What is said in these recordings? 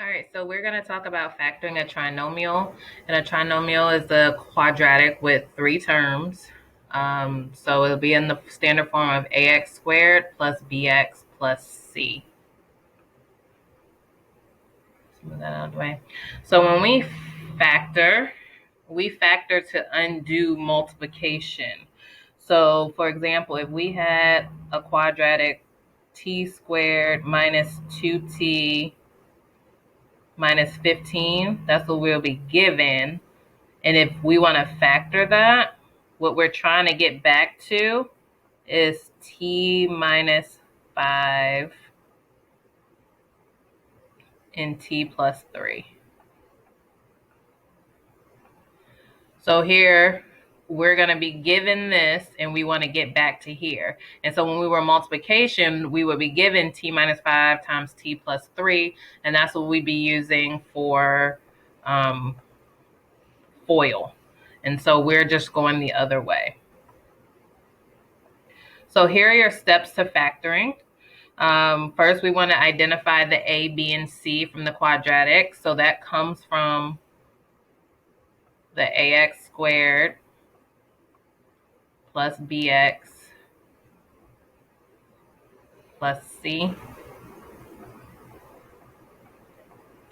All right, so we're going to talk about factoring a trinomial. And a trinomial is a quadratic with three terms. So it'll be in the standard form of ax squared plus bx plus c. Move that out of the way. So when we factor to undo multiplication. So for example, if we had a quadratic t squared minus 2t minus 15, that's what we'll be given. And if we want to factor that, what we're trying to get back to is t minus 5 and t plus 3. So here, we're going to be given this, and we want to get back to here. And so when we were multiplication, we would be given t minus 5 times t plus 3, and that's what we'd be using for FOIL. And so we're just going the other way. So here are your steps to factoring. First, we want to identify the a, b, and c from the quadratic. So that comes from the ax squared plus bx plus c.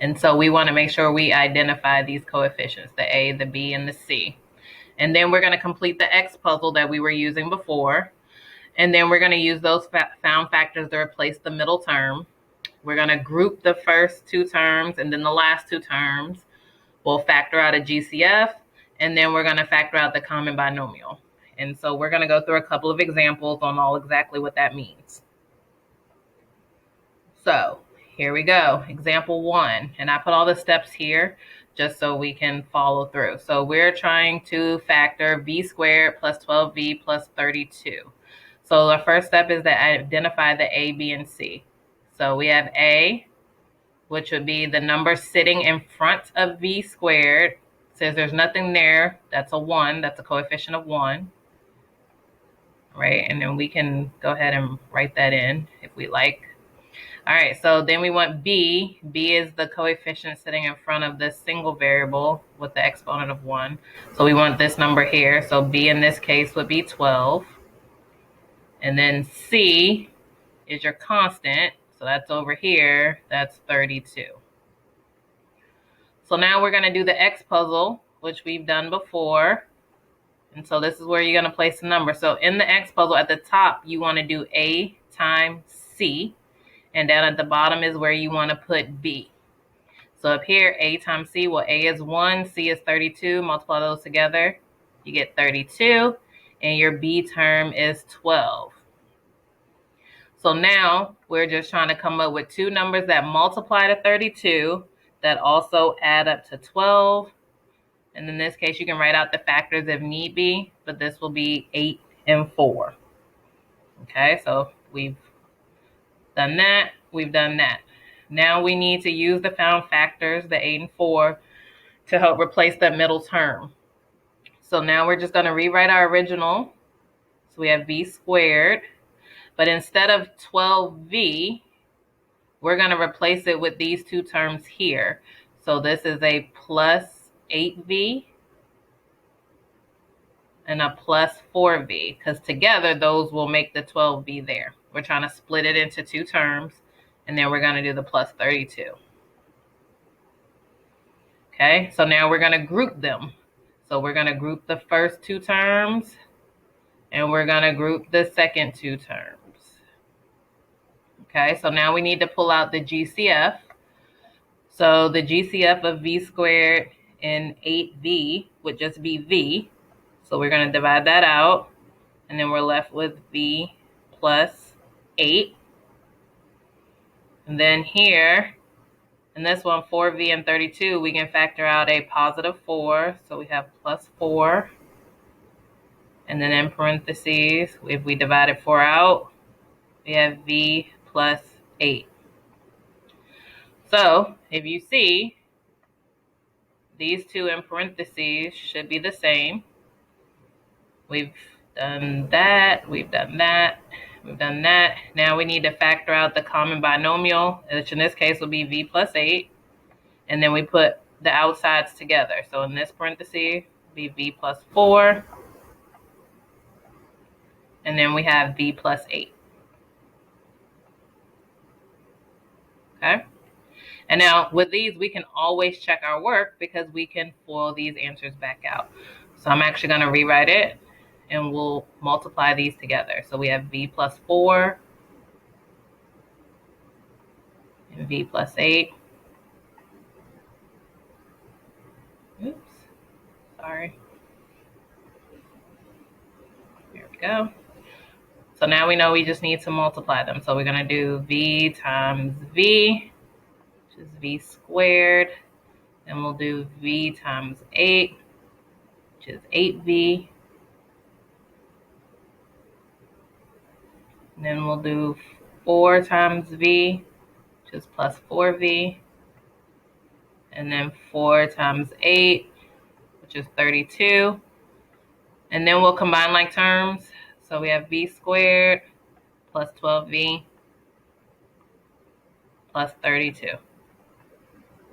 And so we want to make sure we identify these coefficients, the a, the b, and the c. And then we're going to complete the x puzzle that we were using before. And then we're going to use those found factors to replace the middle term. We're going to group the first two terms and then the last two terms. We'll factor out a GCF, and then we're going to factor out the common binomial. And so we're going to go through a couple of examples on all exactly what that means. So here we go, example 1. And I put all the steps here just so we can follow through. So we're trying to factor v squared plus 12v plus 32. So the first step is to identify the a, b, and c. So we have a, which would be the number sitting in front of v squared. Says there's nothing there. That's a 1. That's a coefficient of 1. Right? And then we can go ahead and write that in if we like. All right, so then we want b. B is the coefficient sitting in front of this single variable with the exponent of 1. So we want this number here. So b in this case would be 12. And then c is your constant. So that's over here. That's 32. So now we're going to do the x puzzle, which we've done before. And so this is where you're going to place the number. So in the x puzzle, at the top, you want to do a times c. And down at the bottom is where you want to put b. So up here, a times c, well, a is 1, c is 32. Multiply those together, you get 32. And your b term is 12. So now we're just trying to come up with two numbers that multiply to 32 that also add up to 12. And in this case, you can write out the factors if need be, but this will be 8 and 4. Okay, so we've done that. We've done that. Now we need to use the found factors, the 8 and 4, to help replace that middle term. So now we're just going to rewrite our original. So we have v squared, but instead of 12v, we're going to replace it with these two terms here. So this is a plus 8v and a plus 4v, because together those will make the 12v there. We're trying to split it into two terms, and then we're going to do the plus 32. Okay, so now we're going to group them. So we're going to group the first two terms, and we're going to group the second two terms. Okay, so now we need to pull out the GCF. So the GCF of v squared and 8v would just be v. So we're going to divide that out, and then we're left with v plus 8. And then here, in this one, 4v and 32, we can factor out a positive 4. So we have plus 4. And then in parentheses, if we divided 4 out, we have v plus 8. So if you see, these two in parentheses should be the same. We've done that, we've done that, we've done that. Now we need to factor out the common binomial, which in this case will be v plus 8. and then we put the outsides together. So in this parenthesis, be v plus 4, and then we have v plus 8. Okay? And now with these, we can always check our work because we can FOIL these answers back out. So I'm actually going to rewrite it, and we'll multiply these together. So we have v plus 4 and v plus 8. Oops, sorry. Here we go. So now we know we just need to multiply them. So we're going to do v times v, which is v squared. And we'll do v times 8, which is 8v. And then we'll do 4 times v, which is plus 4v. And then 4 times 8, which is 32. And then we'll combine like terms. So we have v squared plus 12v plus 32,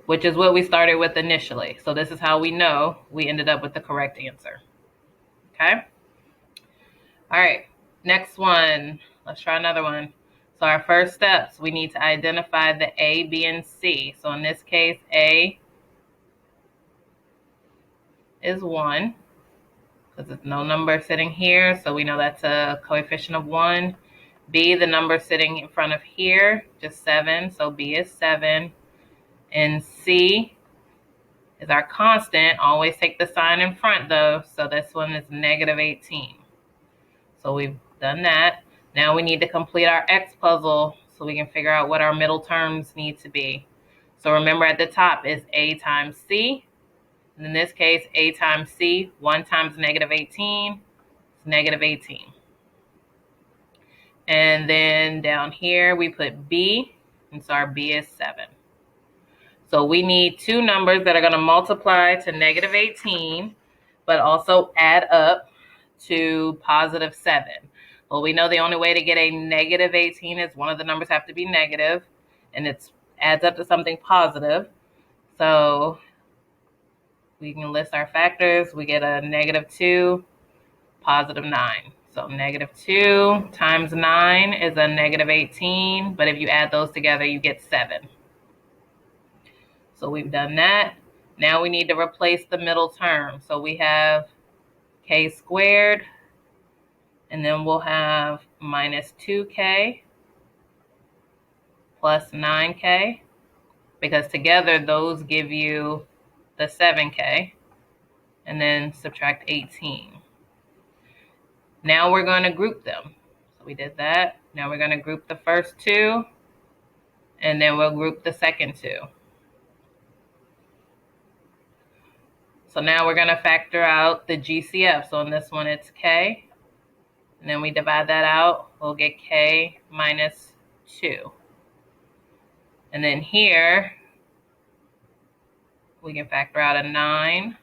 which is what we started with initially. So this is how we know we ended up with the correct answer. Okay? All right, next one. Let's try another one. So our first steps, we need to identify the A, B, and C. So in this case, A is 1, because there's no number sitting here, so we know that's a coefficient of 1. B, the number sitting in front of here, just 7, so B is 7. And C is our constant. Always take the sign in front though, so this one is negative 18. So we've done that. Now we need to complete our X puzzle so we can figure out what our middle terms need to be. So remember at the top is A times C. And in this case, A times C, 1 times negative 18 is negative 18. And then down here we put B, and so our B is 7. So we need two numbers that are going to multiply to negative 18, but also add up to positive 7. Well, we know the only way to get a negative 18 is one of the numbers have to be negative, and it adds up to something positive. So we can list our factors. We get a negative 2, positive 9. So negative 2 times 9 is a negative 18, but if you add those together, you get 7. So we've done that. Now we need to replace the middle term. So we have k squared, and then we'll have minus 2k plus 9k, because together those give you the 7k, and then subtract 18. Now we're going to group them. So we did that. Now we're going to group the first two, and then we'll group the second two. So now we're going to factor out the GCF. So in this one, it's k. And then we divide that out. We'll get k minus 2. And then here, we can factor out a 9.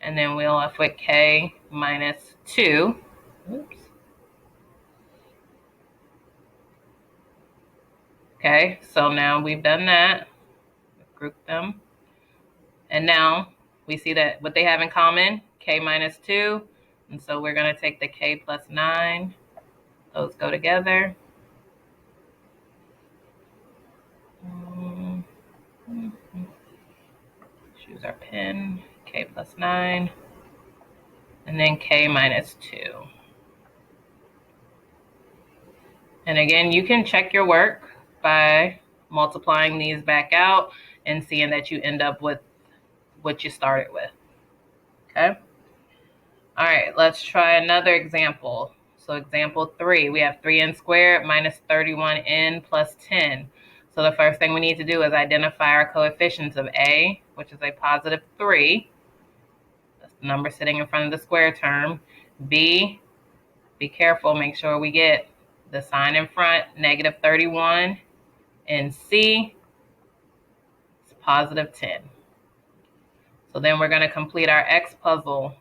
And then we'll have with k minus 2. Oops. Okay, so now we've done that. We've grouped them. And now we see that what they have in common, k minus 2. And so we're going to take the k plus 9. Those go together. Choose our pen. K plus 9. And then k minus 2. And again, you can check your work by multiplying these back out and seeing that you end up with what you started with. Okay? All right, let's try another example. So example 3, we have 3n squared minus 31n plus 10. So the first thing we need to do is identify our coefficients of a, which is a positive 3. That's the number sitting in front of the square term. B, be careful, make sure we get the sign in front, negative 31. And C is positive 10. So then we're going to complete our X puzzle.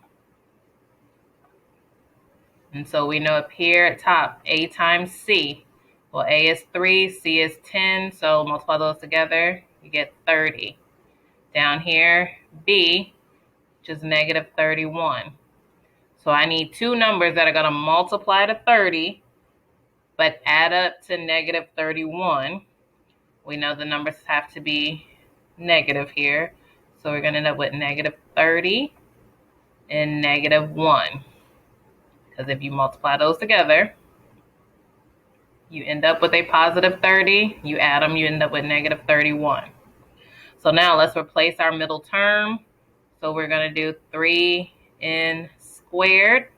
And so we know up here at top, A times C. Well, A is 3, C is 10, so multiply those together, you get 30. Down here, b, which is negative 31. So I need two numbers that are going to multiply to 30, but add up to negative 31. We know the numbers have to be negative here. So we're going to end up with negative 30 and negative 1. Because if you multiply those together, you end up with a positive 30. You add them, you end up with negative 31. So now let's replace our middle term. So we're going to do 3n squared.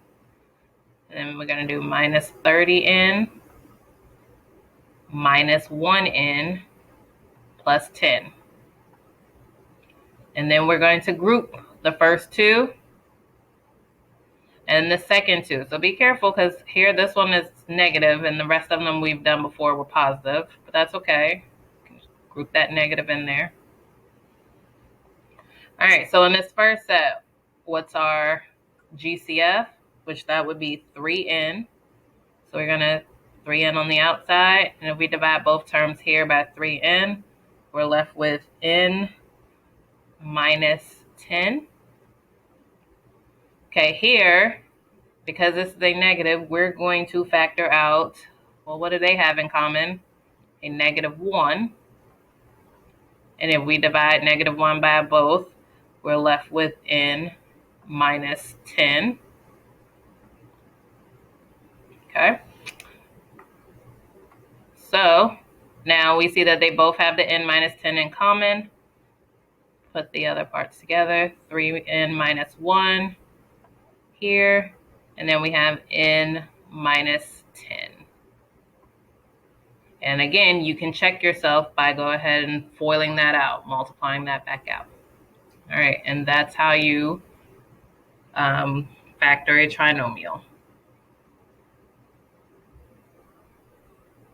And then we're going to do minus 30n minus 1n plus 10. And then we're going to group the first two and the second two. So be careful because here this one is negative and the rest of them we've done before were positive, but that's okay. Group that negative in there. All right, so in this first set, what's our GCF? Which that would be 3n. So we're going to 3n on the outside, and if we divide both terms here by 3n, we're left with n minus 10. Okay, here, because this is a negative, we're going to factor out, well, what do they have in common? A negative 1. And if we divide negative 1 by both, we're left with n minus 10. Okay. So now we see that they both have the n minus 10 in common. Put the other parts together. 3n minus 1 here. And then we have n minus 10. And again, you can check yourself by go ahead and foiling that out, multiplying that back out. All right, and that's how you factor a trinomial.